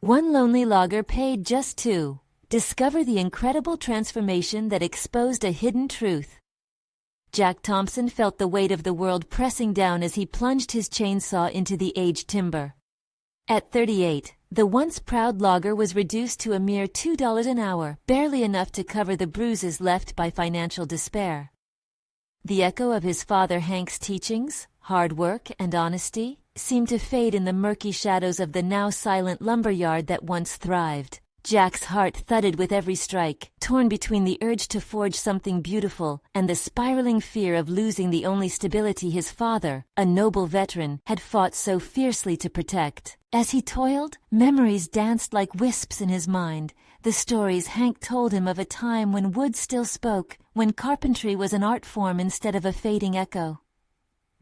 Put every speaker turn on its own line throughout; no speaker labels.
One lonely logger paid just to discover the incredible transformation that exposed a hidden truth. Jack Thompson felt the weight of the world pressing down as he plunged his chainsaw into the aged timber. At 38, the once proud logger was reduced to a mere $2 an hour, barely enough to cover the bruises left by financial despair. The echo of his father Hank's teachings, hard work and honesty, seemed to fade in the murky shadows of the now silent lumberyard that once thrived. Jack's heart thudded with every strike, torn between the urge to forge something beautiful and the spiraling fear of losing the only stability his father, a noble veteran, had fought so fiercely to protect. As he toiled, memories danced like wisps in his mind, the stories Hank told him of a time when wood still spoke, when carpentry was an art form instead of a fading echo.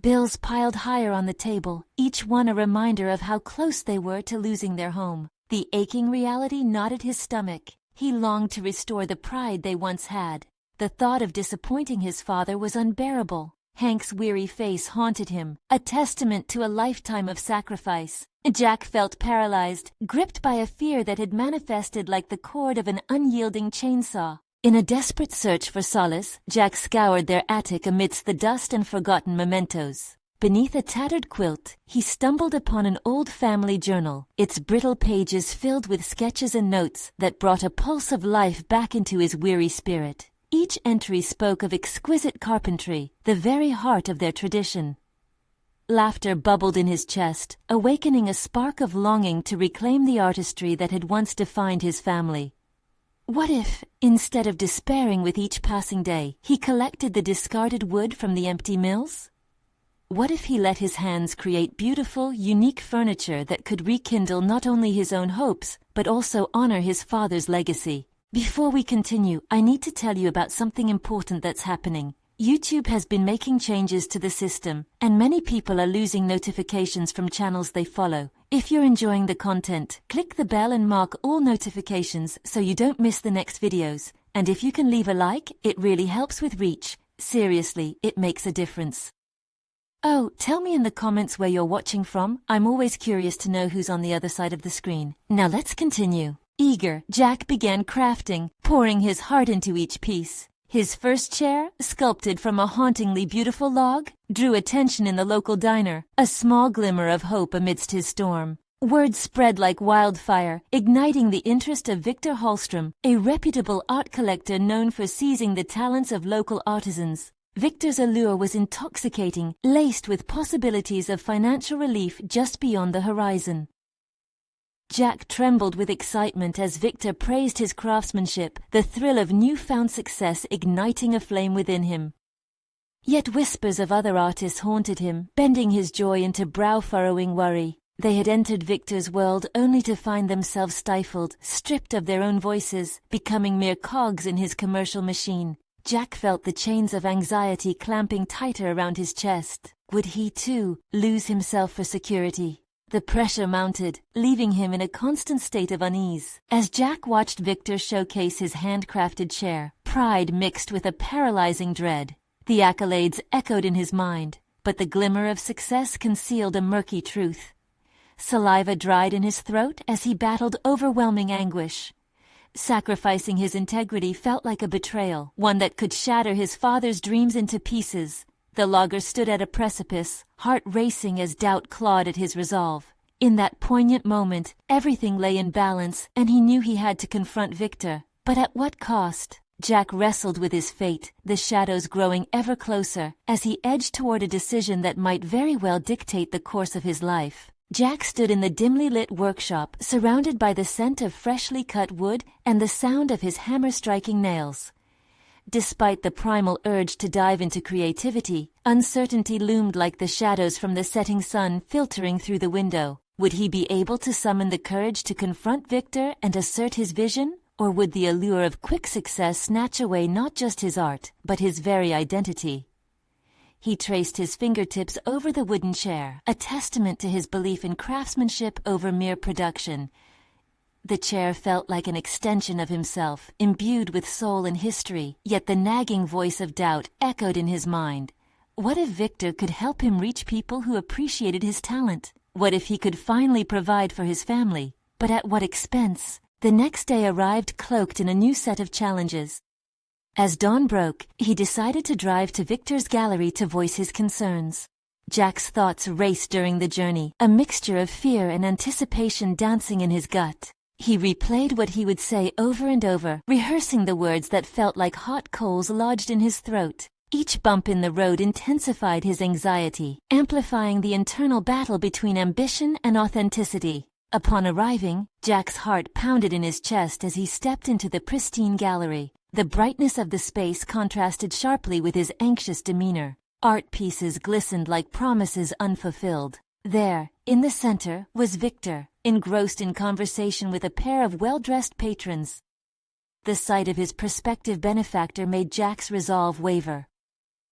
Bills piled higher on the table, each one a reminder of how close they were to losing their home. The aching reality knotted his stomach. He longed to restore the pride they once had. The thought of disappointing his father was unbearable. Hank's weary face haunted him, a testament to a lifetime of sacrifice. Jack felt paralyzed, gripped by a fear that had manifested like the cord of an unyielding chainsaw. In a desperate search for solace, Jack scoured their attic amidst the dust and forgotten mementos. Beneath a tattered quilt, he stumbled upon an old family journal, its brittle pages filled with sketches and notes that brought a pulse of life back into his weary spirit. Each entry spoke of exquisite carpentry, the very heart of their tradition. Laughter bubbled in his chest, awakening a spark of longing to reclaim the artistry that had once defined his family. What if, instead of despairing with each passing day, he collected the discarded wood from the empty mills? What if he let his hands create beautiful, unique furniture that could rekindle not only his own hopes, but also honor his father's legacy? Before we continue, I need to tell you about something important that's happening. YouTube has been making changes to the system, and many people are losing notifications from channels they follow. If you're enjoying the content, click the bell and mark all notifications so you don't miss the next videos. And if you can leave a like, it really helps with reach. Seriously, it makes a difference. Oh, tell me in the comments where you're watching from. I'm always curious to know who's on the other side of the screen. Now let's continue. Eager, Jack began crafting, pouring his heart into each piece. His first chair, sculpted from a hauntingly beautiful log, drew attention in the local diner, a small glimmer of hope amidst his storm. Word spread like wildfire, igniting the interest of Victor Hallstrom, a reputable art collector known for seizing the talents of local artisans. Victor's allure was intoxicating, laced with possibilities of financial relief just beyond the horizon. Jack trembled with excitement as Victor praised his craftsmanship, the thrill of newfound success igniting a flame within him. Yet whispers of other artists haunted him, bending his joy into brow-furrowing worry. They had entered Victor's world only to find themselves stifled, stripped of their own voices, becoming mere cogs in his commercial machine. Jack felt the chains of anxiety clamping tighter around his chest. Would he, too, lose himself for security? The pressure mounted, leaving him in a constant state of unease. As Jack watched Victor showcase his handcrafted chair, pride mixed with a paralyzing dread. The accolades echoed in his mind, but the glimmer of success concealed a murky truth. Saliva dried in his throat as he battled overwhelming anguish. Sacrificing his integrity felt like a betrayal, one that could shatter his father's dreams into pieces. The logger stood at a precipice, heart racing as doubt clawed at his resolve. In that poignant moment, everything lay in balance, and he knew he had to confront Victor. But at what cost? Jack wrestled with his fate, the shadows growing ever closer, as he edged toward a decision that might very well dictate the course of his life. Jack stood in the dimly lit workshop, surrounded by the scent of freshly cut wood and the sound of his hammer striking nails. Despite the primal urge to dive into creativity, uncertainty loomed like the shadows from the setting sun filtering through the window. Would he be able to summon the courage to confront Victor and assert his vision? Or would the allure of quick success snatch away not just his art, but his very identity? He traced his fingertips over the wooden chair, a testament to his belief in craftsmanship over mere production. The chair felt like an extension of himself, imbued with soul and history, yet the nagging voice of doubt echoed in his mind. What if Victor could help him reach people who appreciated his talent? What if he could finally provide for his family? But at what expense? The next day arrived cloaked in a new set of challenges. As dawn broke, he decided to drive to Victor's gallery to voice his concerns. Jack's thoughts raced during the journey, a mixture of fear and anticipation dancing in his gut. He replayed what he would say over and over, rehearsing the words that felt like hot coals lodged in his throat. Each bump in the road intensified his anxiety, amplifying the internal battle between ambition and authenticity. Upon arriving, Jack's heart pounded in his chest as he stepped into the pristine gallery. The brightness of the space contrasted sharply with his anxious demeanor. Art pieces glistened like promises unfulfilled. There, in the center, was Victor, engrossed in conversation with a pair of well-dressed patrons. The sight of his prospective benefactor made Jack's resolve waver.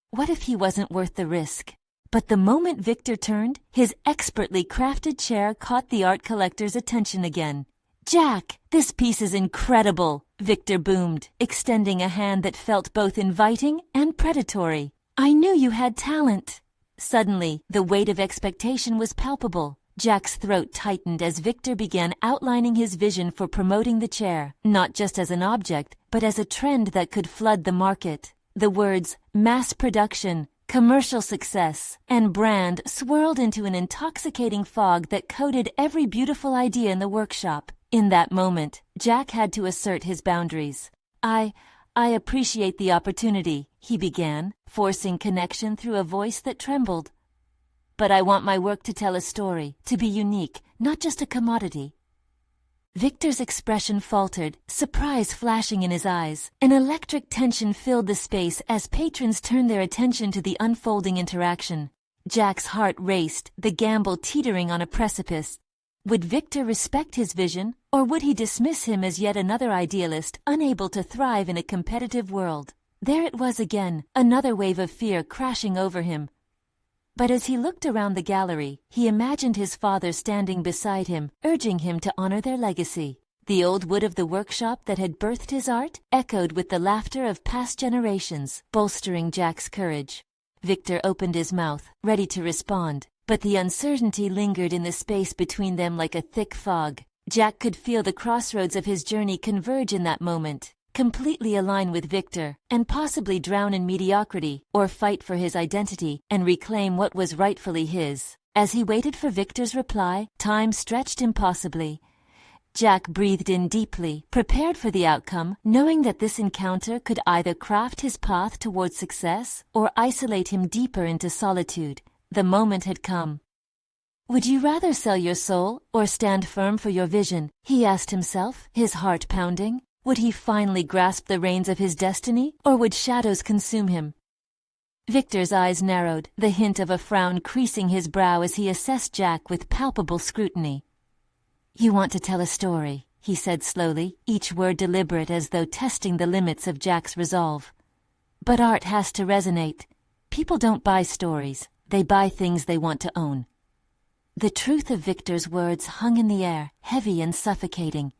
What if he wasn't worth the risk? But the moment Victor turned, his expertly crafted chair caught the art collector's attention again. "Jack, this piece is incredible," Victor boomed, extending a hand that felt both inviting and predatory. "I knew you had talent." Suddenly, the weight of expectation was palpable. Jack's throat tightened as Victor began outlining his vision for promoting the chair, not just as an object, but as a trend that could flood the market. The words mass production, commercial success, and brand swirled into an intoxicating fog that coated every beautiful idea in the workshop. In that moment, Jack had to assert his boundaries. I appreciate the opportunity," he began, forcing connection through a voice that trembled. "But I want my work to tell a story, to be unique, not just a commodity." Victor's expression faltered, surprise flashing in his eyes. An electric tension filled the space as patrons turned their attention to the unfolding interaction. Jack's heart raced, the gamble teetering on a precipice. Would Victor respect his vision, or would he dismiss him as yet another idealist unable to thrive in a competitive world? There it was again, another wave of fear crashing over him. But as he looked around the gallery, he imagined his father standing beside him, urging him to honor their legacy. The old wood of the workshop that had birthed his art echoed with the laughter of past generations, bolstering Jack's courage. Victor opened his mouth, ready to respond, but the uncertainty lingered in the space between them like a thick fog. Jack could feel the crossroads of his journey converge in that moment, completely align with Victor, and possibly drown in mediocrity, or fight for his identity and reclaim what was rightfully his. As he waited for Victor's reply, time stretched impossibly. Jack breathed in deeply, prepared for the outcome, knowing that this encounter could either craft his path towards success or isolate him deeper into solitude. The moment had come. "Would you rather sell your soul or stand firm for your vision?" he asked himself, his heart pounding. Would he finally grasp the reins of his destiny, or would shadows consume him? Victor's eyes narrowed, the hint of a frown creasing his brow as he assessed Jack with palpable scrutiny. "You want to tell a story," he said slowly, each word deliberate as though testing the limits of Jack's resolve. "But art has to resonate. People don't buy stories. They buy things they want to own." The truth of Victor's words hung in the air, heavy and suffocating.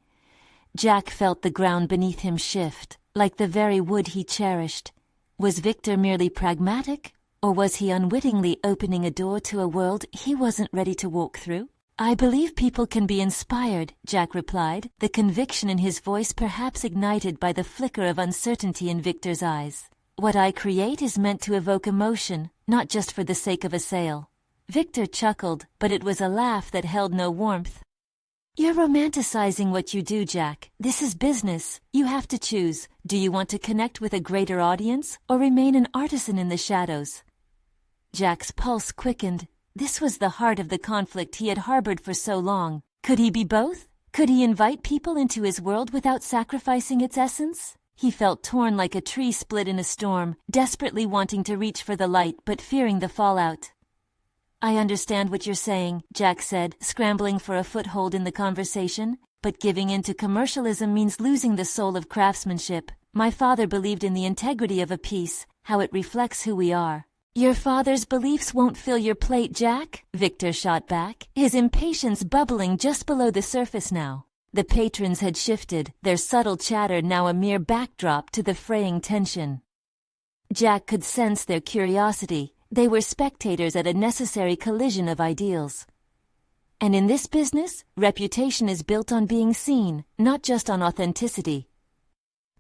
Jack felt the ground beneath him shift, like the very wood he cherished. Was Victor merely pragmatic, or was he unwittingly opening a door to a world he wasn't ready to walk through? "I believe people can be inspired," Jack replied, the conviction in his voice perhaps ignited by the flicker of uncertainty in Victor's eyes. "What I create is meant to evoke emotion, not just for the sake of a sale." Victor chuckled, but it was a laugh that held no warmth. "You're romanticizing what you do, Jack. This is business. You have to choose. Do you want to connect with a greater audience, or remain an artisan in the shadows?" Jack's pulse quickened. This was the heart of the conflict he had harbored for so long. Could he be both? Could he invite people into his world without sacrificing its essence? He felt torn like a tree split in a storm, desperately wanting to reach for the light but fearing the fallout. "I understand what you're saying," Jack said, scrambling for a foothold in the conversation. "But giving in to commercialism means losing the soul of craftsmanship. My father believed in the integrity of a piece, how it reflects who we are." "Your father's beliefs won't fill your plate, Jack," Victor shot back, his impatience bubbling just below the surface now. The patrons had shifted, their subtle chatter now a mere backdrop to the fraying tension. Jack could sense their curiosity. They were spectators at a necessary collision of ideals. And in this business, reputation is built on being seen, not just on authenticity.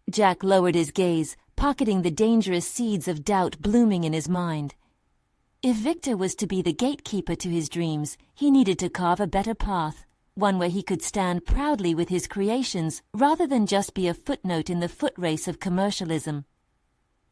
Jack lowered his gaze, pocketing the dangerous seeds of doubt blooming in his mind. If Victor was to be the gatekeeper to his dreams, he needed to carve a better path, one where he could stand proudly with his creations rather than just be a footnote in the foot race of commercialism.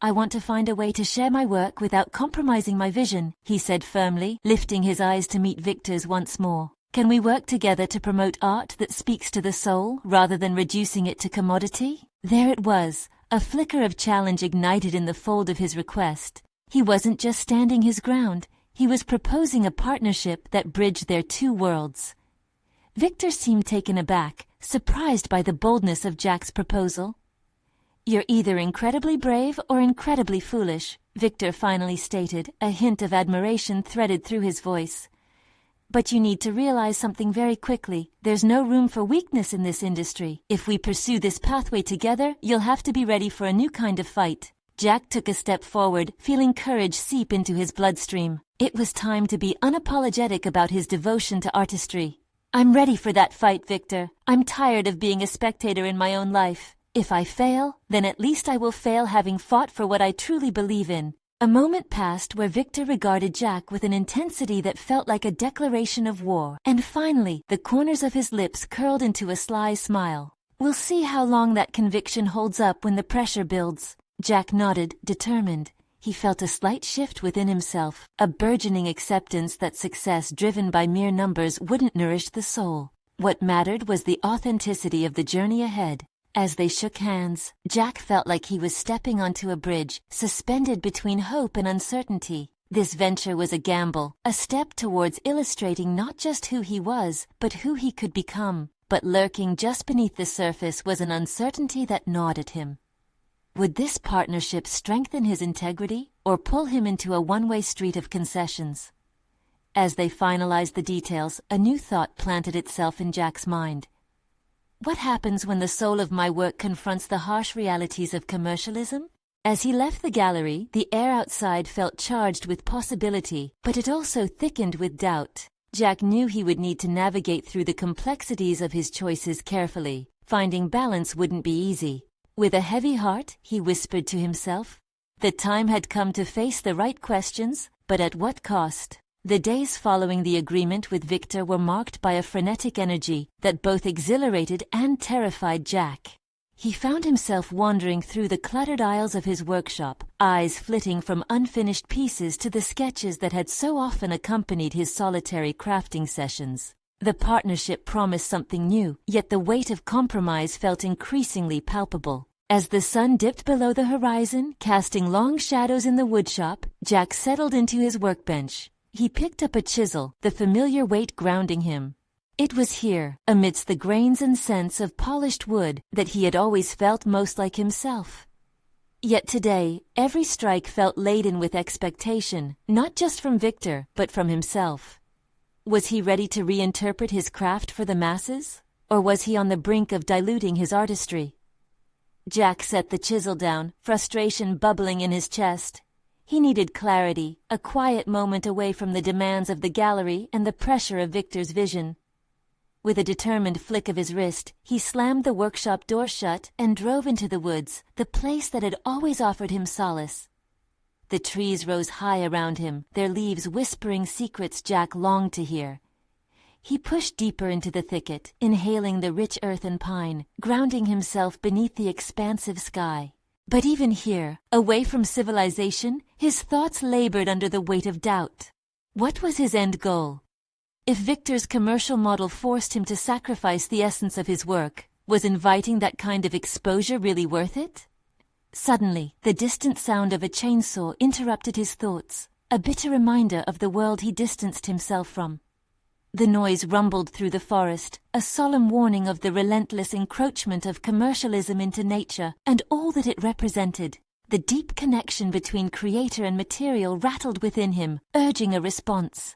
"I want to find a way to share my work without compromising my vision," he said firmly, lifting his eyes to meet Victor's once more. "Can we work together to promote art that speaks to the soul rather than reducing it to commodity?" There it was, a flicker of challenge ignited in the fold of his request. He wasn't just standing his ground, he was proposing a partnership that bridged their two worlds. Victor seemed taken aback, surprised by the boldness of Jack's proposal. "You're either incredibly brave or incredibly foolish," Victor finally stated, a hint of admiration threaded through his voice. "But you need to realize something very quickly. There's no room for weakness in this industry. If we pursue this pathway together, you'll have to be ready for a new kind of fight." Jack took a step forward, feeling courage seep into his bloodstream. It was time to be unapologetic about his devotion to artistry. "I'm ready for that fight, Victor. I'm tired of being a spectator in my own life. If I fail, then at least I will fail having fought for what I truly believe in." A moment passed where Victor regarded Jack with an intensity that felt like a declaration of war. And finally, the corners of his lips curled into a sly smile. "We'll see how long that conviction holds up when the pressure builds." Jack nodded, determined. He felt a slight shift within himself, a burgeoning acceptance that success driven by mere numbers wouldn't nourish the soul. What mattered was the authenticity of the journey ahead. As they shook hands, Jack felt like he was stepping onto a bridge, suspended between hope and uncertainty. This venture was a gamble, a step towards illustrating not just who he was, but who he could become. But lurking just beneath the surface was an uncertainty that gnawed at him. Would this partnership strengthen his integrity or pull him into a one-way street of concessions? As they finalized the details, a new thought planted itself in Jack's mind. What happens when the soul of my work confronts the harsh realities of commercialism? As he left the gallery, the air outside felt charged with possibility, but it also thickened with doubt. Jack knew he would need to navigate through the complexities of his choices carefully. Finding balance wouldn't be easy. With a heavy heart, he whispered to himself, the time had come to face the right questions, but at what cost? The days following the agreement with Victor were marked by a frenetic energy that both exhilarated and terrified Jack. He found himself wandering through the cluttered aisles of his workshop, eyes flitting from unfinished pieces to the sketches that had so often accompanied his solitary crafting sessions. The partnership promised something new, yet the weight of compromise felt increasingly palpable. As the sun dipped below the horizon, casting long shadows in the woodshop, Jack settled into his workbench. He picked up a chisel, the familiar weight grounding him. It was here, amidst the grains and scents of polished wood, that he had always felt most like himself. Yet today, every strike felt laden with expectation, not just from Victor, but from himself. Was he ready to reinterpret his craft for the masses? Or was he on the brink of diluting his artistry? Jack set the chisel down, frustration bubbling in his chest. He needed clarity, a quiet moment away from the demands of the gallery and the pressure of Victor's vision. With a determined flick of his wrist, he slammed the workshop door shut and drove into the woods, the place that had always offered him solace. The trees rose high around him, their leaves whispering secrets Jack longed to hear. He pushed deeper into the thicket, inhaling the rich earth and pine, grounding himself beneath the expansive sky. But even here, away from civilization, his thoughts labored under the weight of doubt. What was his end goal? If Victor's commercial model forced him to sacrifice the essence of his work, was inviting that kind of exposure really worth it? Suddenly, the distant sound of a chainsaw interrupted his thoughts, a bitter reminder of the world he distanced himself from. The noise rumbled through the forest, a solemn warning of the relentless encroachment of commercialism into nature and all that it represented. The deep connection between creator and material rattled within him, urging a response.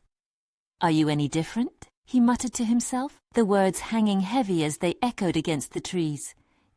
"Are you any different?" he muttered to himself, the words hanging heavy as they echoed against the trees.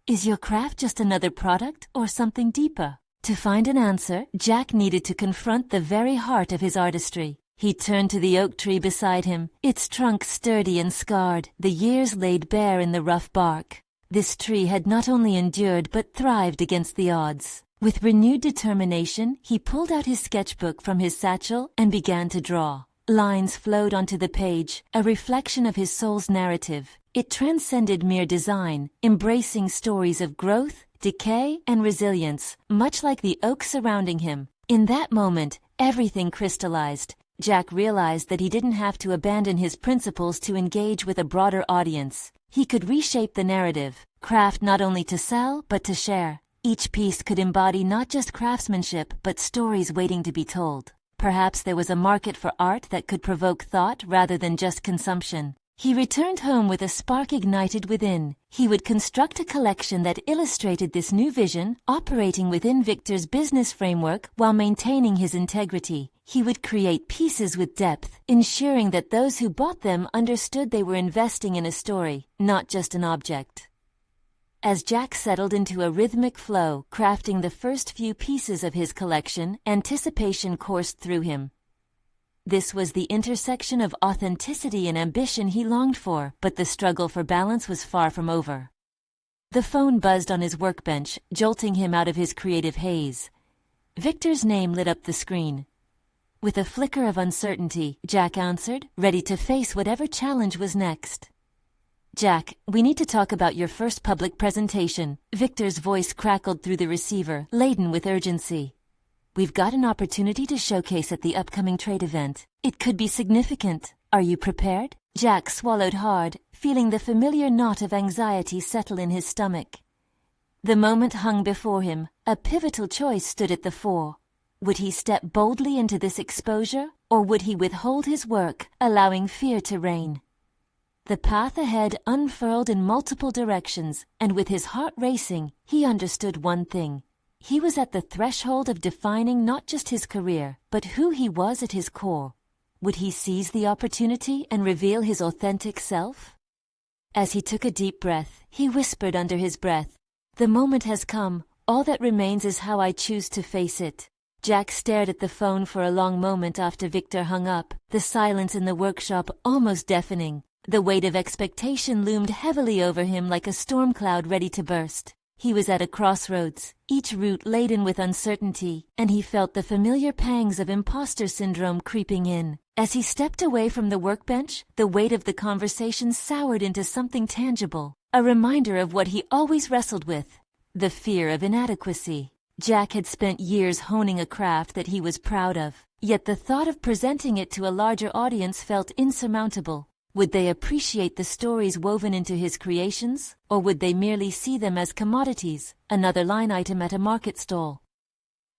"Is your craft just another product or something deeper?" To find an answer, Jack needed to confront the very heart of his artistry. He turned to the oak tree beside him, its trunk sturdy and scarred, the years laid bare in the rough bark. This tree had not only endured but thrived against the odds. With renewed determination, he pulled out his sketchbook from his satchel and began to draw. Lines flowed onto the page, a reflection of his soul's narrative. It transcended mere design, embracing stories of growth, decay, and resilience, much like the oak surrounding him. In that moment, everything crystallized. Jack realized that he didn't have to abandon his principles to engage with a broader audience. He could reshape the narrative, craft not only to sell but to share. Each piece could embody not just craftsmanship but stories waiting to be told. Perhaps there was a market for art that could provoke thought rather than just consumption. He returned home with a spark ignited within. He would construct a collection that illustrated this new vision, operating within Victor's business framework while maintaining his integrity. He would create pieces with depth, ensuring that those who bought them understood they were investing in a story, not just an object. As Jack settled into a rhythmic flow, crafting the first few pieces of his collection, anticipation coursed through him. This was the intersection of authenticity and ambition he longed for, but the struggle for balance was far from over. The phone buzzed on his workbench, jolting him out of his creative haze. Victor's name lit up the screen. With a flicker of uncertainty, Jack answered, ready to face whatever challenge was next. "Jack, we need to talk about your first public presentation." Victor's voice crackled through the receiver, laden with urgency. "We've got an opportunity to showcase at the upcoming trade event. It could be significant. Are you prepared?" Jack swallowed hard, feeling the familiar knot of anxiety settle in his stomach. The moment hung before him. A pivotal choice stood at the fore. Would he step boldly into this exposure, or would he withhold his work, allowing fear to reign? The path ahead unfurled in multiple directions, and with his heart racing, he understood one thing. He was at the threshold of defining not just his career, but who he was at his core. Would he seize the opportunity and reveal his authentic self? As he took a deep breath, he whispered under his breath, "The moment has come. All that remains is how I choose to face it." Jack stared at the phone for a long moment after Victor hung up, the silence in the workshop almost deafening. The weight of expectation loomed heavily over him like a storm cloud ready to burst. He was at a crossroads, each route laden with uncertainty, and he felt the familiar pangs of imposter syndrome creeping in. As he stepped away from the workbench, the weight of the conversation soured into something tangible, a reminder of what he always wrestled with, the fear of inadequacy. Jack had spent years honing a craft that he was proud of, yet the thought of presenting it to a larger audience felt insurmountable. Would they appreciate the stories woven into his creations, or would they merely see them as commodities, another line item at a market stall?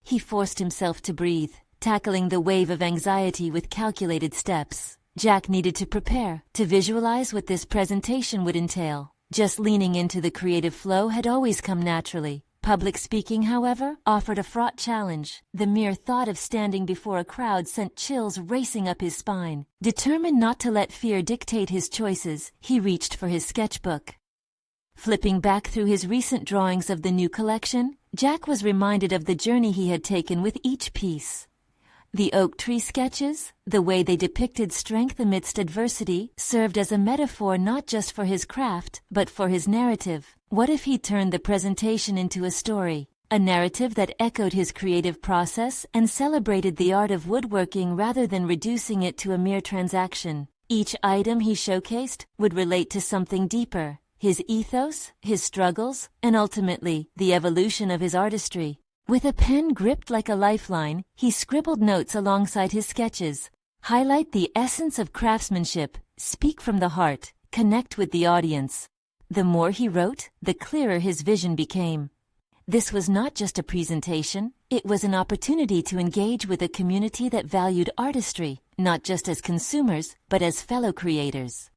He forced himself to breathe, tackling the wave of anxiety with calculated steps. Jack needed to prepare, to visualize what this presentation would entail. Just leaning into the creative flow had always come naturally. Public speaking, however, offered a fraught challenge. The mere thought of standing before a crowd sent chills racing up his spine. Determined not to let fear dictate his choices, he reached for his sketchbook. Flipping back through his recent drawings of the new collection, Jack was reminded of the journey he had taken with each piece. The oak tree sketches, the way they depicted strength amidst adversity, served as a metaphor not just for his craft, but for his narrative. What if he turned the presentation into a story, a narrative that echoed his creative process and celebrated the art of woodworking rather than reducing it to a mere transaction? Each item he showcased would relate to something deeper, his ethos, his struggles, and ultimately, the evolution of his artistry. With a pen gripped like a lifeline, he scribbled notes alongside his sketches. Highlight the essence of craftsmanship, speak from the heart, connect with the audience. The more he wrote, the clearer his vision became. This was not just a presentation, it was an opportunity to engage with a community that valued artistry, not just as consumers, but as fellow creators.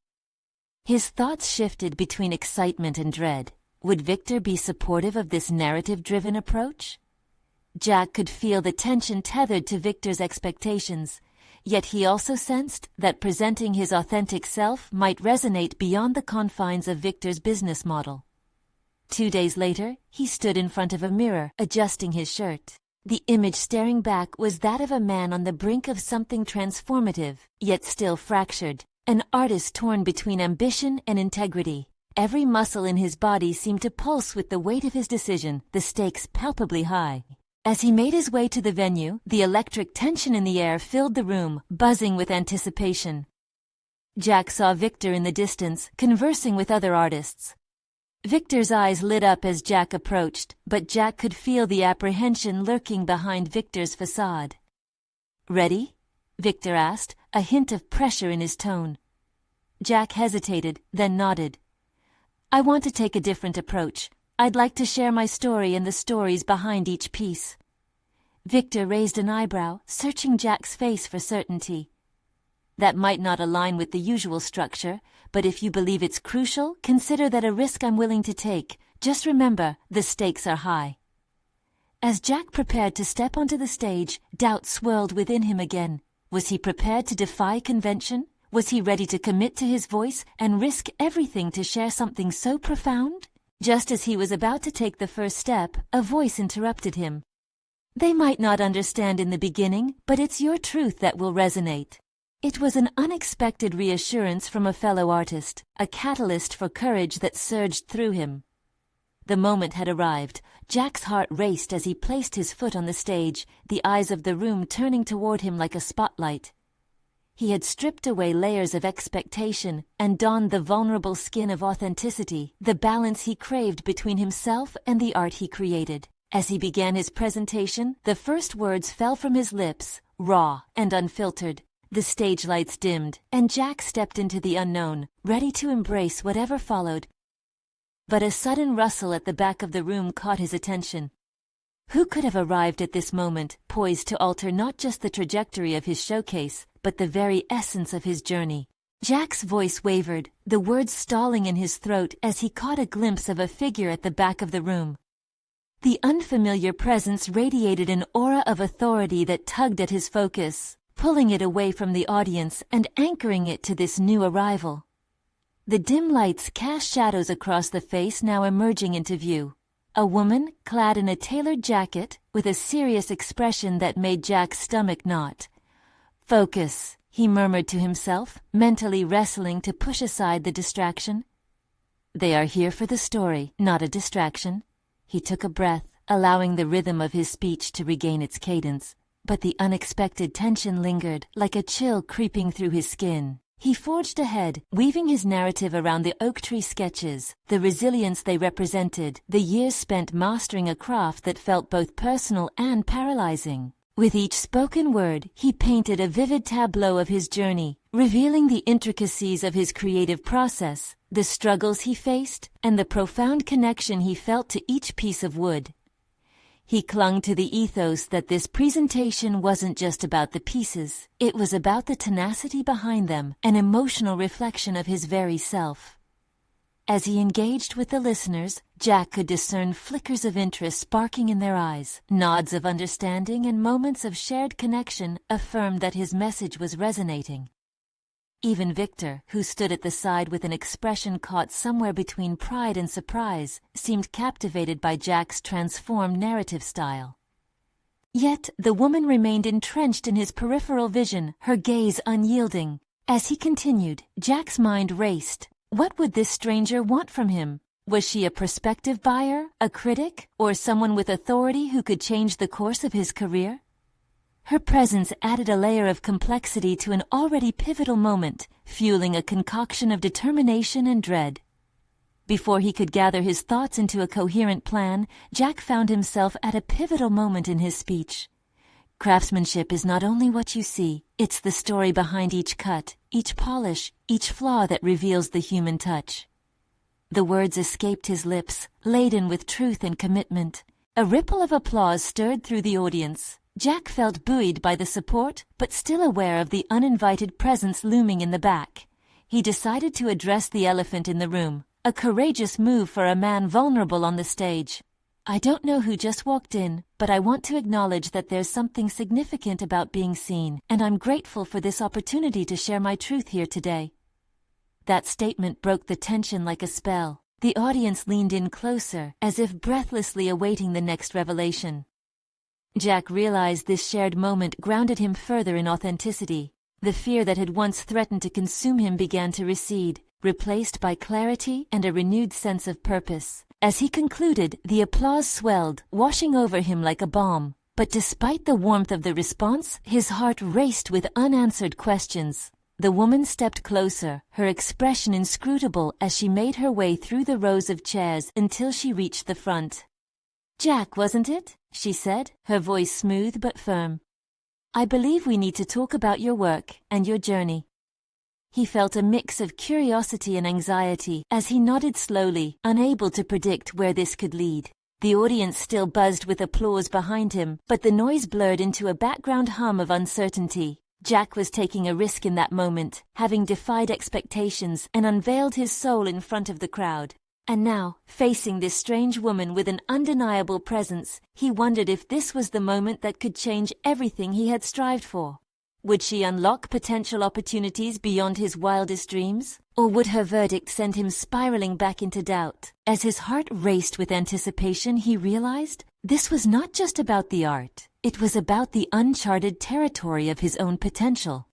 His thoughts shifted between excitement and dread. Would Victor be supportive of this narrative-driven approach? Jack could feel the tension tethered to Victor's expectations, yet he also sensed that presenting his authentic self might resonate beyond the confines of Victor's business model. 2 days later, he stood in front of a mirror, adjusting his shirt. The image staring back was that of a man on the brink of something transformative, yet still fractured. An artist torn between ambition and integrity. Every muscle in his body seemed to pulse with the weight of his decision, the stakes palpably high. As he made his way to the venue, the electric tension in the air filled the room, buzzing with anticipation. Jack saw Victor in the distance, conversing with other artists. Victor's eyes lit up as Jack approached, but Jack could feel the apprehension lurking behind Victor's facade. "Ready?" Victor asked, a hint of pressure in his tone. Jack hesitated, then nodded. "I want to take a different approach. I'd like to share my story and the stories behind each piece." Victor raised an eyebrow, searching Jack's face for certainty. "That might not align with the usual structure, but if you believe it's crucial, consider that a risk I'm willing to take. Just remember, the stakes are high." As Jack prepared to step onto the stage, doubt swirled within him again. Was he prepared to defy convention? Was he ready to commit to his voice and risk everything to share something so profound? Just as he was about to take the first step, a voice interrupted him. "They might not understand in the beginning, but it's your truth that will resonate." It was an unexpected reassurance from a fellow artist, a catalyst for courage that surged through him. The moment had arrived. Jack's heart raced as he placed his foot on the stage, the eyes of the room turning toward him like a spotlight. He had stripped away layers of expectation and donned the vulnerable skin of authenticity, the balance he craved between himself and the art he created. As he began his presentation, the first words fell from his lips, raw and unfiltered. The stage lights dimmed, and Jack stepped into the unknown, ready to embrace whatever followed. But a sudden rustle at the back of the room caught his attention. Who could have arrived at this moment, poised to alter not just the trajectory of his showcase, but the very essence of his journey? Jack's voice wavered, the words stalling in his throat as he caught a glimpse of a figure at the back of the room. The unfamiliar presence radiated an aura of authority that tugged at his focus, pulling it away from the audience and anchoring it to this new arrival. The dim lights cast shadows across the face now emerging into view. A woman, clad in a tailored jacket, with a serious expression that made Jack's stomach knot. "Focus," he murmured to himself, mentally wrestling to push aside the distraction. "They are here for the story, not a distraction." He took a breath, allowing the rhythm of his speech to regain its cadence. But the unexpected tension lingered, like a chill creeping through his skin. He forged ahead, weaving his narrative around the oak tree sketches, the resilience they represented, the years spent mastering a craft that felt both personal and paralyzing. With each spoken word, he painted a vivid tableau of his journey, revealing the intricacies of his creative process, the struggles he faced, and the profound connection he felt to each piece of wood. He clung to the ethos that this presentation wasn't just about the pieces, it was about the tenacity behind them, an emotional reflection of his very self. As he engaged with the listeners, Jack could discern flickers of interest sparking in their eyes, nods of understanding and moments of shared connection affirmed that his message was resonating. Even Victor, who stood at the side with an expression caught somewhere between pride and surprise, seemed captivated by Jack's transformed narrative style. Yet the woman remained entrenched in his peripheral vision, her gaze unyielding. As he continued, Jack's mind raced. What would this stranger want from him? Was she a prospective buyer, a critic, or someone with authority who could change the course of his career? Her presence added a layer of complexity to an already pivotal moment, fueling a concoction of determination and dread. Before he could gather his thoughts into a coherent plan, Jack found himself at a pivotal moment in his speech. Craftsmanship is not only what you see, it's the story behind each cut, each polish, each flaw that reveals the human touch. The words escaped his lips, laden with truth and commitment. A ripple of applause stirred through the audience. Jack felt buoyed by the support, but still aware of the uninvited presence looming in the back. He decided to address the elephant in the room, a courageous move for a man vulnerable on the stage. "I don't know who just walked in, but I want to acknowledge that there's something significant about being seen, and I'm grateful for this opportunity to share my truth here today." That statement broke the tension like a spell. The audience leaned in closer, as if breathlessly awaiting the next revelation. Jack realized this shared moment grounded him further in authenticity. The fear that had once threatened to consume him began to recede, replaced by clarity and a renewed sense of purpose. As he concluded, the applause swelled, washing over him like a balm. But despite the warmth of the response, his heart raced with unanswered questions. The woman stepped closer, her expression inscrutable as she made her way through the rows of chairs until she reached the front. "Jack, wasn't it?" she said, her voice smooth but firm. "I believe we need to talk about your work and your journey." He felt a mix of curiosity and anxiety as he nodded slowly, unable to predict where this could lead. The audience still buzzed with applause behind him, but the noise blurred into a background hum of uncertainty. Jack was taking a risk in that moment, having defied expectations and unveiled his soul in front of the crowd. And now, facing this strange woman with an undeniable presence, he wondered if this was the moment that could change everything he had strived for. Would she unlock potential opportunities beyond his wildest dreams? Or would her verdict send him spiraling back into doubt? As his heart raced with anticipation, he realized this was not just about the art. It was about the uncharted territory of his own potential.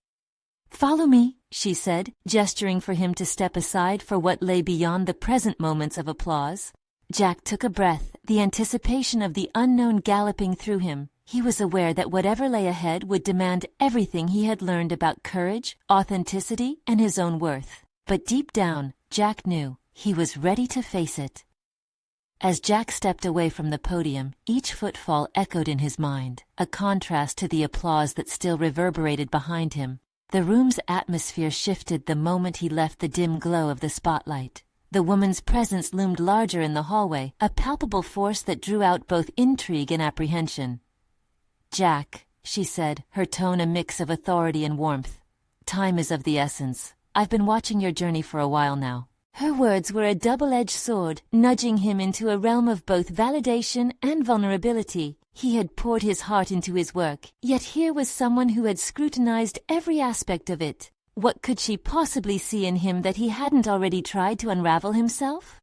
"Follow me," she said, gesturing for him to step aside for what lay beyond the present moments of applause. Jack took a breath, the anticipation of the unknown galloping through him. He was aware that whatever lay ahead would demand everything he had learned about courage, authenticity, and his own worth. But deep down, Jack knew he was ready to face it. As Jack stepped away from the podium, each footfall echoed in his mind, a contrast to the applause that still reverberated behind him. The room's atmosphere shifted the moment he left the dim glow of the spotlight. The woman's presence loomed larger in the hallway, a palpable force that drew out both intrigue and apprehension. "Jack," she said, her tone a mix of authority and warmth. "Time is of the essence. I've been watching your journey for a while now." Her words were a double-edged sword, nudging him into a realm of both validation and vulnerability. He had poured his heart into his work, yet here was someone who had scrutinized every aspect of it. What could she possibly see in him that he hadn't already tried to unravel himself?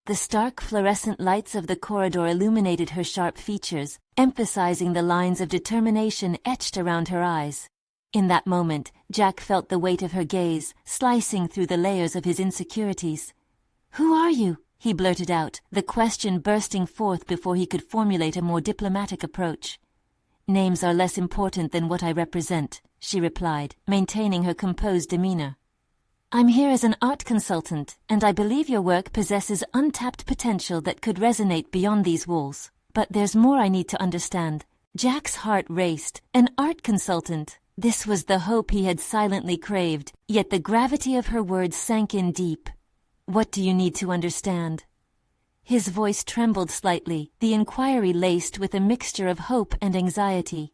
The stark fluorescent lights of the corridor illuminated her sharp features, emphasizing the lines of determination etched around her eyes. In that moment, Jack felt the weight of her gaze, slicing through the layers of his insecurities. "Who are you?" he blurted out, the question bursting forth before he could formulate a more diplomatic approach. "Names are less important than what I represent," she replied, maintaining her composed demeanor. "I'm here as an art consultant, and I believe your work possesses untapped potential that could resonate beyond these walls. But there's more I need to understand." Jack's heart raced. An art consultant. This was the hope he had silently craved, yet the gravity of her words sank in deep. "What do you need to understand?" His voice trembled slightly, the inquiry laced with a mixture of hope and anxiety.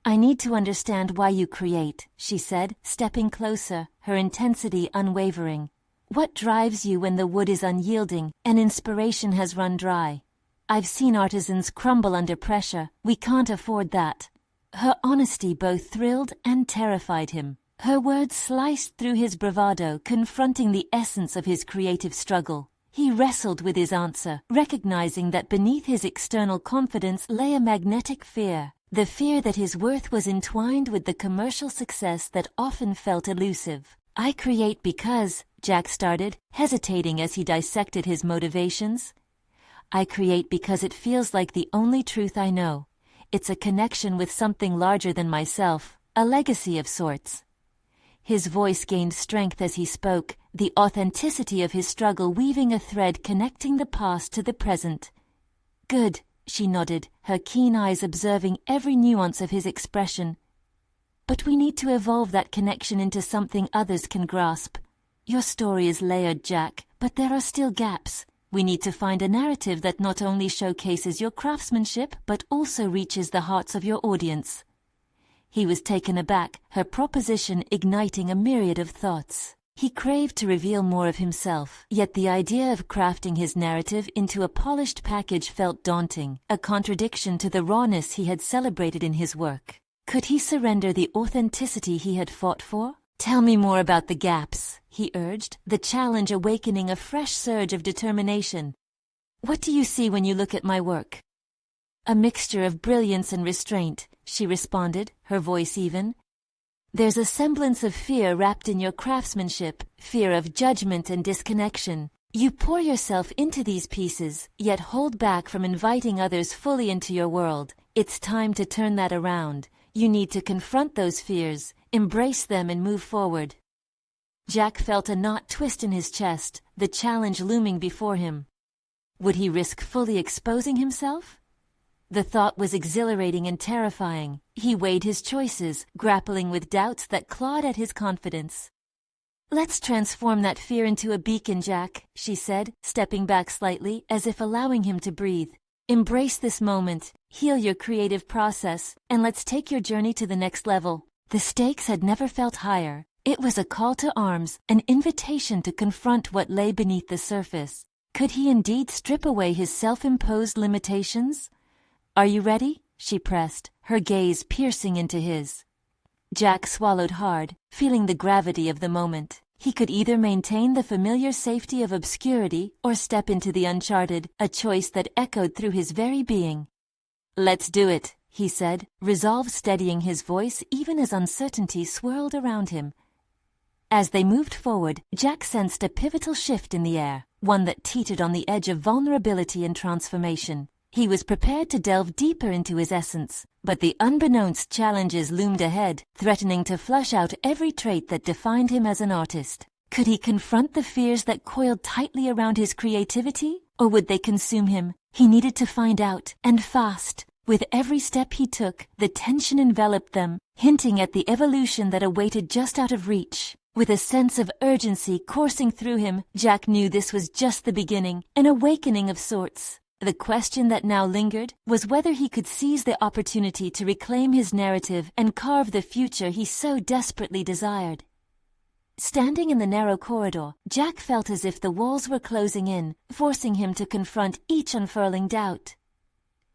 "I need to understand why you create," she said, stepping closer, her intensity unwavering. "What drives you when the wood is unyielding and inspiration has run dry? I've seen artisans crumble under pressure. We can't afford that." Her honesty both thrilled and terrified him. Her words sliced through his bravado, confronting the essence of his creative struggle. He wrestled with his answer, recognizing that beneath his external confidence lay a magnetic fear, the fear that his worth was entwined with the commercial success that often felt elusive. "I create because," Jack started, hesitating as he dissected his motivations. "I create because it feels like the only truth I know. It's a connection with something larger than myself, a legacy of sorts." His voice gained strength as he spoke, the authenticity of his struggle weaving a thread connecting the past to the present. "Good," she nodded, her keen eyes observing every nuance of his expression. "But we need to evolve that connection into something others can grasp. Your story is layered, Jack, but there are still gaps. We need to find a narrative that not only showcases your craftsmanship, but also reaches the hearts of your audience." He was taken aback, her proposition igniting a myriad of thoughts. He craved to reveal more of himself, yet the idea of crafting his narrative into a polished package felt daunting, a contradiction to the rawness he had celebrated in his work. Could he surrender the authenticity he had fought for? "Tell me more about the gaps," he urged, the challenge awakening a fresh surge of determination. "What do you see when you look at my work?" A mixture of brilliance and restraint, she responded, her voice even. There's a semblance of fear wrapped in your craftsmanship, fear of judgment and disconnection. You pour yourself into these pieces, yet hold back from inviting others fully into your world. It's time to turn that around. You need to confront those fears, embrace them and move forward. Jack felt a knot twist in his chest, the challenge looming before him. Would he risk fully exposing himself? The thought was exhilarating and terrifying. He weighed his choices, grappling with doubts that clawed at his confidence. Let's transform that fear into a beacon, Jack, she said, stepping back slightly, as if allowing him to breathe. Embrace this moment, heal your creative process, and let's take your journey to the next level. The stakes had never felt higher. It was a call to arms, an invitation to confront what lay beneath the surface. Could he indeed strip away his self-imposed limitations? Are you ready? She pressed, her gaze piercing into his. Jack swallowed hard, feeling the gravity of the moment. He could either maintain the familiar safety of obscurity or step into the uncharted, a choice that echoed through his very being. Let's do it, he said, resolve steadying his voice even as uncertainty swirled around him. As they moved forward, Jack sensed a pivotal shift in the air, one that teetered on the edge of vulnerability and transformation. He was prepared to delve deeper into his essence, but the unbeknownst challenges loomed ahead, threatening to flush out every trait that defined him as an artist. Could he confront the fears that coiled tightly around his creativity, or would they consume him? He needed to find out, and fast. With every step he took, the tension enveloped them, hinting at the evolution that awaited just out of reach. With a sense of urgency coursing through him, Jack knew this was just the beginning, an awakening of sorts. The question that now lingered was whether he could seize the opportunity to reclaim his narrative and carve the future he so desperately desired. Standing in the narrow corridor, Jack felt as if the walls were closing in, forcing him to confront each unfurling doubt.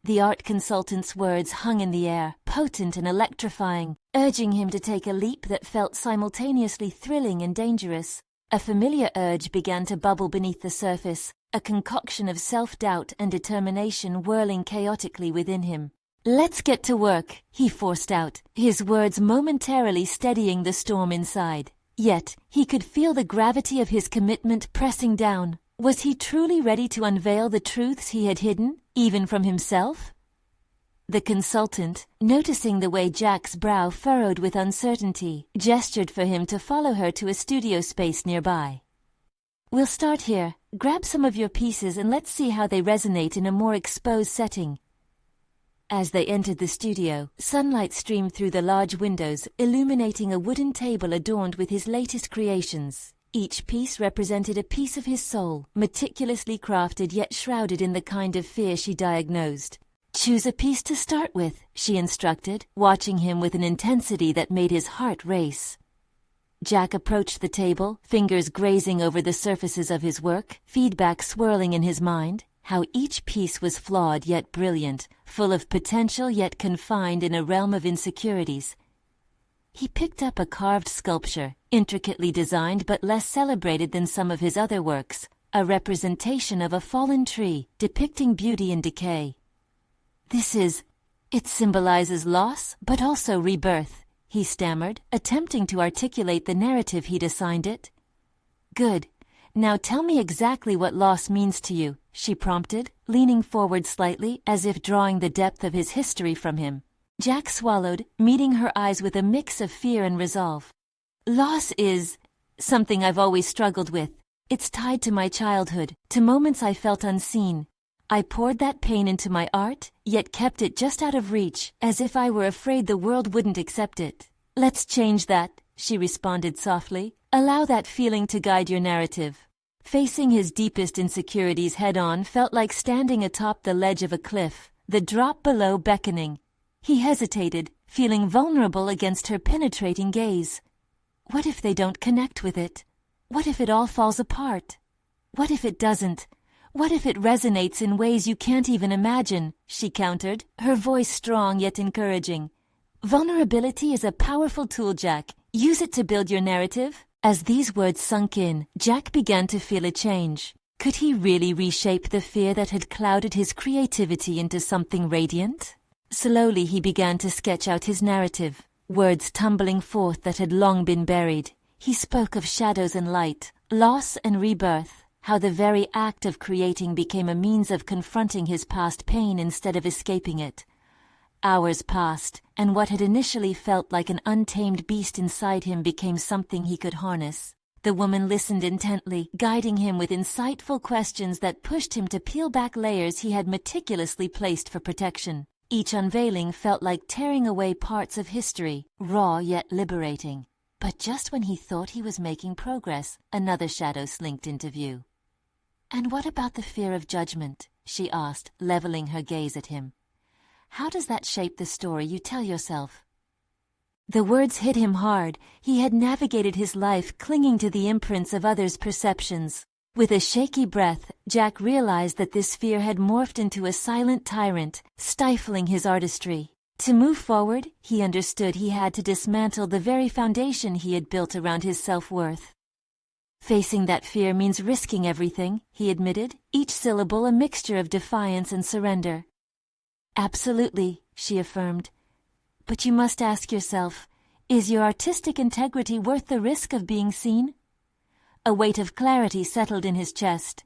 The art consultant's words hung in the air, potent and electrifying, urging him to take a leap that felt simultaneously thrilling and dangerous. A familiar urge began to bubble beneath the surface, a concoction of self-doubt and determination whirling chaotically within him. Let's get to work, he forced out, his words momentarily steadying the storm inside. Yet, he could feel the gravity of his commitment pressing down. Was he truly ready to unveil the truths he had hidden, even from himself? The consultant, noticing the way Jack's brow furrowed with uncertainty, gestured for him to follow her to a studio space nearby. We'll start here. Grab some of your pieces and let's see how they resonate in a more exposed setting. As they entered the studio, sunlight streamed through the large windows, illuminating a wooden table adorned with his latest creations. Each piece represented a piece of his soul, meticulously crafted yet shrouded in the kind of fear she diagnosed. Choose a piece to start with, she instructed, watching him with an intensity that made his heart race. Jack approached the table, fingers grazing over the surfaces of his work, feedback swirling in his mind. How each piece was flawed yet brilliant, full of potential yet confined in a realm of insecurities. He picked up a carved sculpture, intricately designed but less celebrated than some of his other works, a representation of a fallen tree, depicting beauty and decay. It symbolizes loss, but also rebirth, he stammered, attempting to articulate the narrative he'd assigned it. Good. Now tell me exactly what loss means to you, she prompted, leaning forward slightly as if drawing the depth of his history from him. Jack swallowed, meeting her eyes with a mix of fear and resolve. Loss is something I've always struggled with. It's tied to my childhood, to moments I felt unseen. I poured that pain into my art, yet kept it just out of reach, as if I were afraid the world wouldn't accept it. Let's change that, she responded softly. Allow that feeling to guide your narrative. Facing his deepest insecurities head-on felt like standing atop the ledge of a cliff, the drop below beckoning. He hesitated, feeling vulnerable against her penetrating gaze. What if they don't connect with it? What if it all falls apart? What if it doesn't? What if it resonates in ways you can't even imagine? She countered, her voice strong yet encouraging. Vulnerability is a powerful tool, Jack. Use it to build your narrative. As these words sunk in, Jack began to feel a change. Could he really reshape the fear that had clouded his creativity into something radiant? Slowly he began to sketch out his narrative, words tumbling forth that had long been buried. He spoke of shadows and light, loss and rebirth, how the very act of creating became a means of confronting his past pain instead of escaping it. Hours passed, and what had initially felt like an untamed beast inside him became something he could harness. The woman listened intently, guiding him with insightful questions that pushed him to peel back layers he had meticulously placed for protection. Each unveiling felt like tearing away parts of history, raw yet liberating. But just when he thought he was making progress, another shadow slinked into view. "And what about the fear of judgment?" she asked, leveling her gaze at him. "How does that shape the story you tell yourself?" The words hit him hard. He had navigated his life clinging to the imprints of others' perceptions. With a shaky breath, Jack realized that this fear had morphed into a silent tyrant, stifling his artistry. To move forward, he understood he had to dismantle the very foundation he had built around his self-worth. "Facing that fear means risking everything," he admitted, each syllable a mixture of defiance and surrender. "Absolutely," she affirmed. "But you must ask yourself, is your artistic integrity worth the risk of being seen?" A weight of clarity settled in his chest.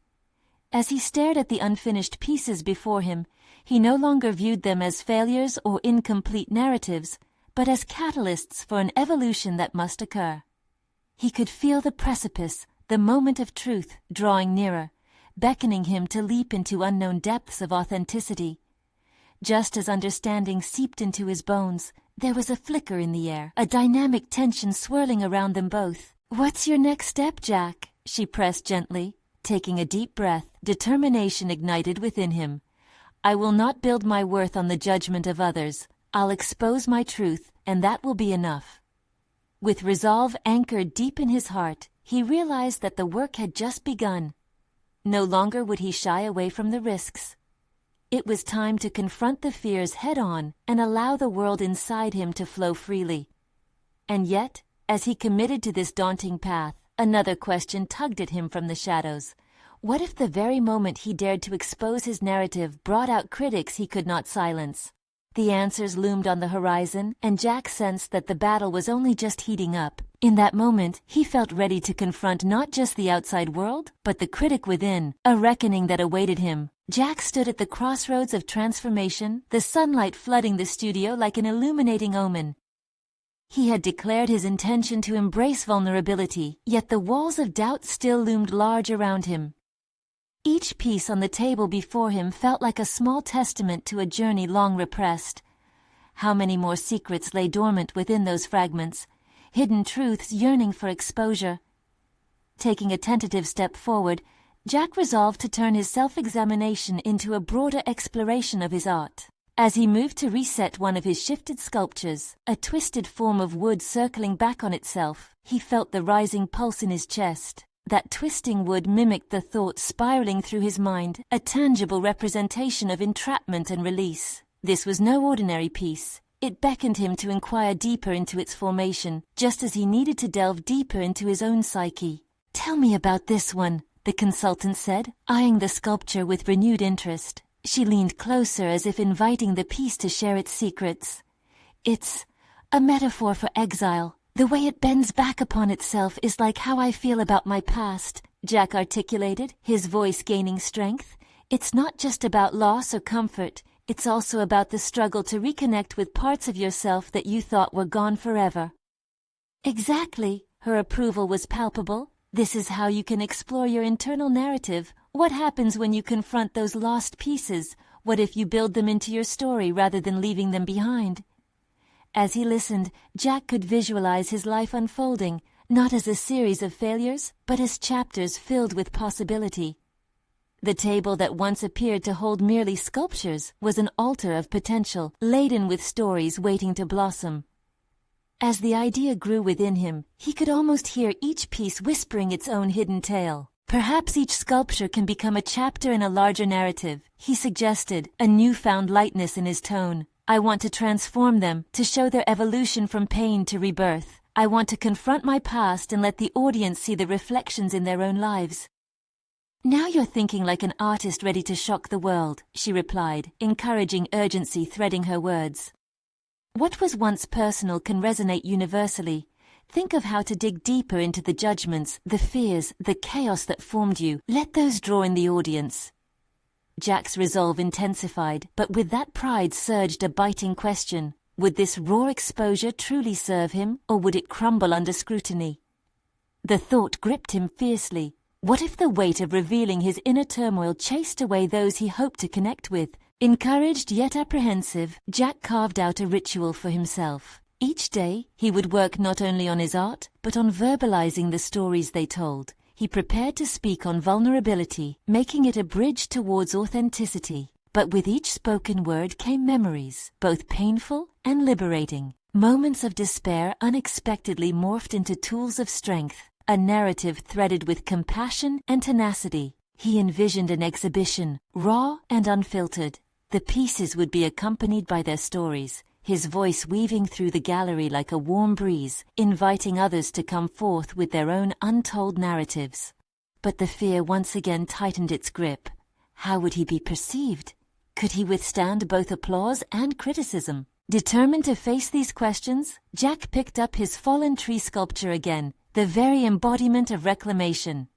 As he stared at the unfinished pieces before him, he no longer viewed them as failures or incomplete narratives, but as catalysts for an evolution that must occur. He could feel the precipice, the moment of truth, drawing nearer, beckoning him to leap into unknown depths of authenticity. Just as understanding seeped into his bones, there was a flicker in the air, a dynamic tension swirling around them both. "What's your next step, Jack?" she pressed gently. Taking a deep breath, determination ignited within him. "I will not build my worth on the judgment of others. I'll expose my truth, and that will be enough." With resolve anchored deep in his heart, he realized that the work had just begun. No longer would he shy away from the risks. It was time to confront the fears head-on and allow the world inside him to flow freely. And yet, as he committed to this daunting path, another question tugged at him from the shadows. What if the very moment he dared to expose his narrative brought out critics he could not silence? The answers loomed on the horizon, and Jack sensed that the battle was only just heating up. In that moment, he felt ready to confront not just the outside world, but the critic within, a reckoning that awaited him. Jack stood at the crossroads of transformation, the sunlight flooding the studio like an illuminating omen. He had declared his intention to embrace vulnerability, yet the walls of doubt still loomed large around him. Each piece on the table before him felt like a small testament to a journey long repressed. How many more secrets lay dormant within those fragments, hidden truths yearning for exposure? Taking a tentative step forward, Jack resolved to turn his self-examination into a broader exploration of his art. As he moved to reset one of his shifted sculptures, a twisted form of wood circling back on itself, he felt the rising pulse in his chest. That twisting wood mimicked the thoughts spiraling through his mind, a tangible representation of entrapment and release. This was no ordinary piece. It beckoned him to inquire deeper into its formation, just as he needed to delve deeper into his own psyche. "Tell me about this one," the consultant said, eyeing the sculpture with renewed interest. She leaned closer as if inviting the piece to share its secrets. "It's a metaphor for exile. The way it bends back upon itself is like how I feel about my past," Jack articulated, his voice gaining strength. "It's not just about loss or comfort. It's also about the struggle to reconnect with parts of yourself that you thought were gone forever." "Exactly," her approval was palpable. "This is how you can explore your internal narrative. What happens when you confront those lost pieces? What if you build them into your story rather than leaving them behind?" As he listened, Jack could visualize his life unfolding, not as a series of failures, but as chapters filled with possibility. The table that once appeared to hold merely sculptures was an altar of potential, laden with stories waiting to blossom. As the idea grew within him, he could almost hear each piece whispering its own hidden tale. "Perhaps each sculpture can become a chapter in a larger narrative," he suggested, a newfound lightness in his tone. "I want to transform them, to show their evolution from pain to rebirth. I want to confront my past and let the audience see the reflections in their own lives." "Now you're thinking like an artist ready to shock the world," she replied, encouraging urgency threading her words. "What was once personal can resonate universally. Think of how to dig deeper into the judgments, the fears, the chaos that formed you. Let those draw in the audience." Jack's resolve intensified, but with that pride surged a biting question. Would this raw exposure truly serve him, or would it crumble under scrutiny? The thought gripped him fiercely. What if the weight of revealing his inner turmoil chased away those he hoped to connect with? Encouraged yet apprehensive, Jack carved out a ritual for himself. Each day, he would work not only on his art, but on verbalizing the stories they told. He prepared to speak on vulnerability, making it a bridge towards authenticity. But with each spoken word came memories, both painful and liberating. Moments of despair unexpectedly morphed into tools of strength, a narrative threaded with compassion and tenacity. He envisioned an exhibition, raw and unfiltered. The pieces would be accompanied by their stories, his voice weaving through the gallery like a warm breeze, inviting others to come forth with their own untold narratives. But the fear once again tightened its grip. How would he be perceived? Could he withstand both applause and criticism? Determined to face these questions, Jack picked up his fallen tree sculpture again, the very embodiment of reclamation.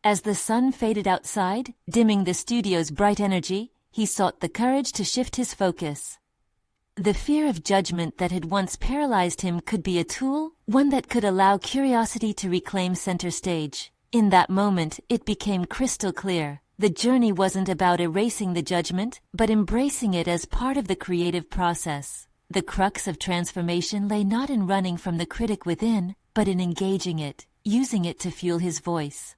As the sun faded outside, dimming the studio's bright energy, he sought the courage to shift his focus. The fear of judgment that had once paralyzed him could be a tool, one that could allow curiosity to reclaim center stage. In that moment, it became crystal clear. The journey wasn't about erasing the judgment, but embracing it as part of the creative process. The crux of transformation lay not in running from the critic within, but in engaging it, using it to fuel his voice.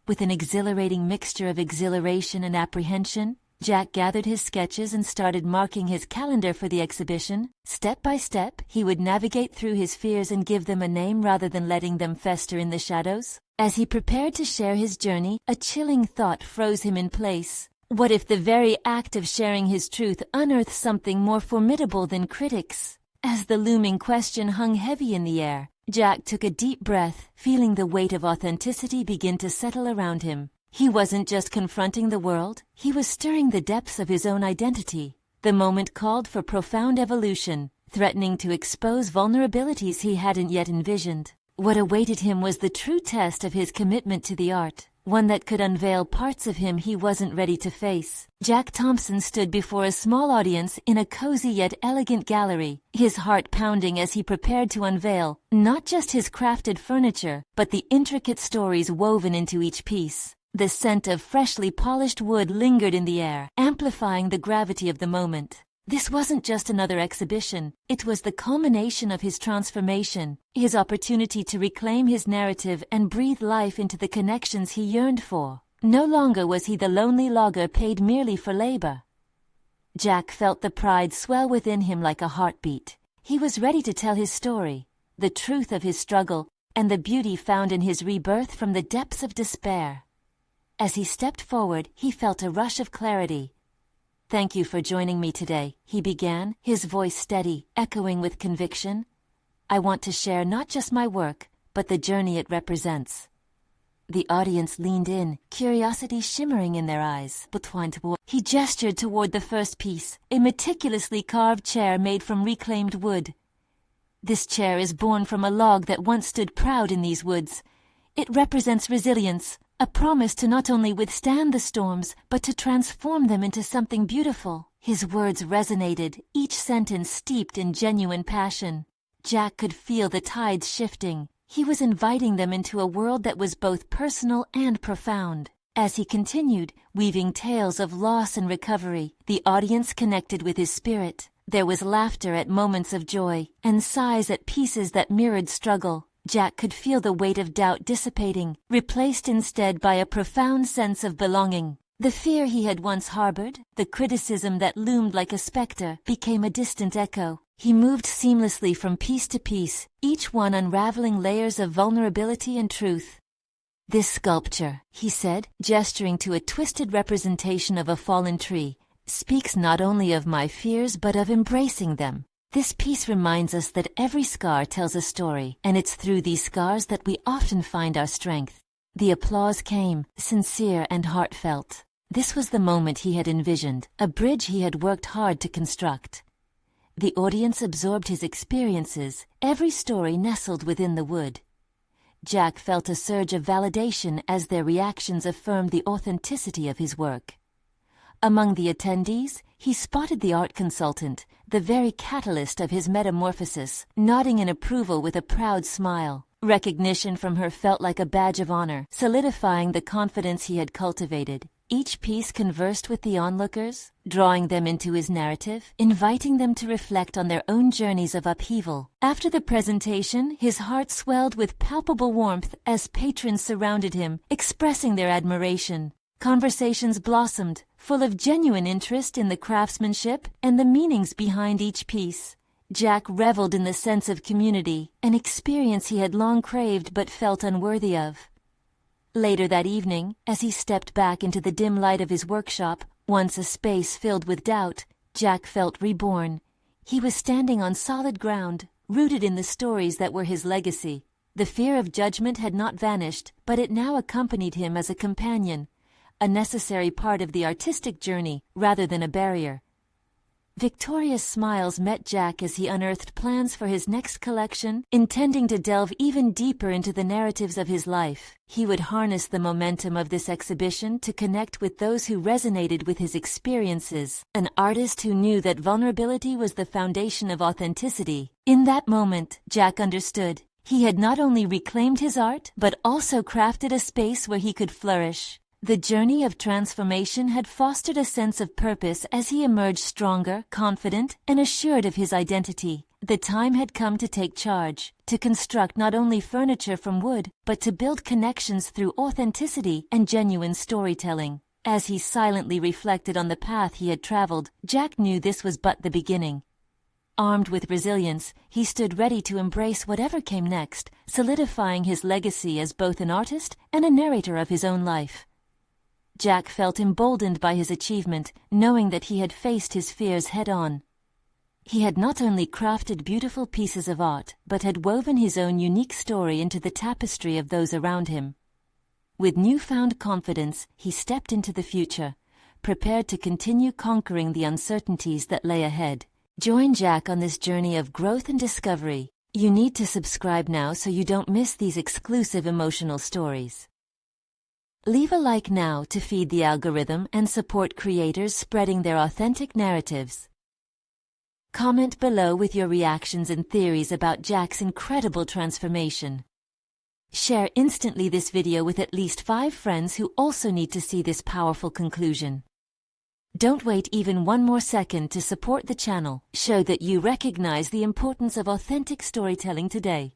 With an exhilarating mixture of exhilaration and apprehension, Jack gathered his sketches and started marking his calendar for the exhibition. Step by step, he would navigate through his fears and give them a name rather than letting them fester in the shadows. As he prepared to share his journey, a chilling thought froze him in place. What if the very act of sharing his truth unearthed something more formidable than critics? As the looming question hung heavy in the air, Jack took a deep breath, feeling the weight of authenticity begin to settle around him. He wasn't just confronting the world, he was stirring the depths of his own identity. The moment called for profound evolution, threatening to expose vulnerabilities he hadn't yet envisioned. What awaited him was the true test of his commitment to the art, one that could unveil parts of him he wasn't ready to face. Jack Thompson stood before a small audience in a cozy yet elegant gallery, his heart pounding as he prepared to unveil, not just his crafted furniture, but the intricate stories woven into each piece. The scent of freshly polished wood lingered in the air, amplifying the gravity of the moment. This wasn't just another exhibition, it was the culmination of his transformation, his opportunity to reclaim his narrative and breathe life into the connections he yearned for. No longer was he the lonely logger paid merely for labor. Jack felt the pride swell within him like a heartbeat. He was ready to tell his story, the truth of his struggle, and the beauty found in his rebirth from the depths of despair. As he stepped forward, he felt a rush of clarity. "Thank you for joining me today," he began, his voice steady, echoing with conviction. "I want to share not just my work, but the journey it represents." The audience leaned in, curiosity shimmering in their eyes. He gestured toward the first piece, a meticulously carved chair made from reclaimed wood. "This chair is born from a log that once stood proud in these woods. It represents resilience, a promise to not only withstand the storms, but to transform them into something beautiful." His words resonated, each sentence steeped in genuine passion. Jack could feel the tides shifting. He was inviting them into a world that was both personal and profound. As he continued, weaving tales of loss and recovery, the audience connected with his spirit. There was laughter at moments of joy, and sighs at pieces that mirrored struggle. Jack could feel the weight of doubt dissipating, replaced instead by a profound sense of belonging. The fear he had once harbored, the criticism that loomed like a specter, became a distant echo. He moved seamlessly from piece to piece, each one unraveling layers of vulnerability and truth. "This sculpture," he said, gesturing to a twisted representation of a fallen tree, "speaks not only of my fears but of embracing them. This piece reminds us that every scar tells a story, and it's through these scars that we often find our strength." The applause came, sincere and heartfelt. This was the moment he had envisioned, a bridge he had worked hard to construct. The audience absorbed his experiences, every story nestled within the wood. Jack felt a surge of validation as their reactions affirmed the authenticity of his work. Among the attendees, he spotted the art consultant, the very catalyst of his metamorphosis, nodding in approval with a proud smile. Recognition from her felt like a badge of honor, solidifying the confidence he had cultivated. Each piece conversed with the onlookers, drawing them into his narrative, inviting them to reflect on their own journeys of upheaval. After the presentation, his heart swelled with palpable warmth as patrons surrounded him, expressing their admiration. Conversations blossomed, full of genuine interest in the craftsmanship and the meanings behind each piece. Jack reveled in the sense of community, an experience he had long craved but felt unworthy of. Later that evening, as he stepped back into the dim light of his workshop, once a space filled with doubt, Jack felt reborn. He was standing on solid ground, rooted in the stories that were his legacy. The fear of judgment had not vanished, but it now accompanied him as a companion, a necessary part of the artistic journey rather than a barrier. Victorious smiles met Jack as he unearthed plans for his next collection, intending to delve even deeper into the narratives of his life. He would harness the momentum of this exhibition to connect with those who resonated with his experiences, an artist who knew that vulnerability was the foundation of authenticity. In that moment, Jack understood. He had not only reclaimed his art, but also crafted a space where he could flourish. The journey of transformation had fostered a sense of purpose as he emerged stronger, confident, and assured of his identity. The time had come to take charge, to construct not only furniture from wood, but to build connections through authenticity and genuine storytelling. As he silently reflected on the path he had traveled, Jack knew this was but the beginning. Armed with resilience, he stood ready to embrace whatever came next, solidifying his legacy as both an artist and a narrator of his own life. Jack felt emboldened by his achievement, knowing that he had faced his fears head-on. He had not only crafted beautiful pieces of art, but had woven his own unique story into the tapestry of those around him. With newfound confidence, he stepped into the future, prepared to continue conquering the uncertainties that lay ahead. Join Jack on this journey of growth and discovery. You need to subscribe now so you don't miss these exclusive emotional stories. Leave a like now to feed the algorithm and support creators spreading their authentic narratives. Comment below with your reactions and theories about Jack's incredible transformation. Share instantly this video with at least 5 friends who also need to see this powerful conclusion. Don't wait even one more second to support the channel. Show that you recognize the importance of authentic storytelling today.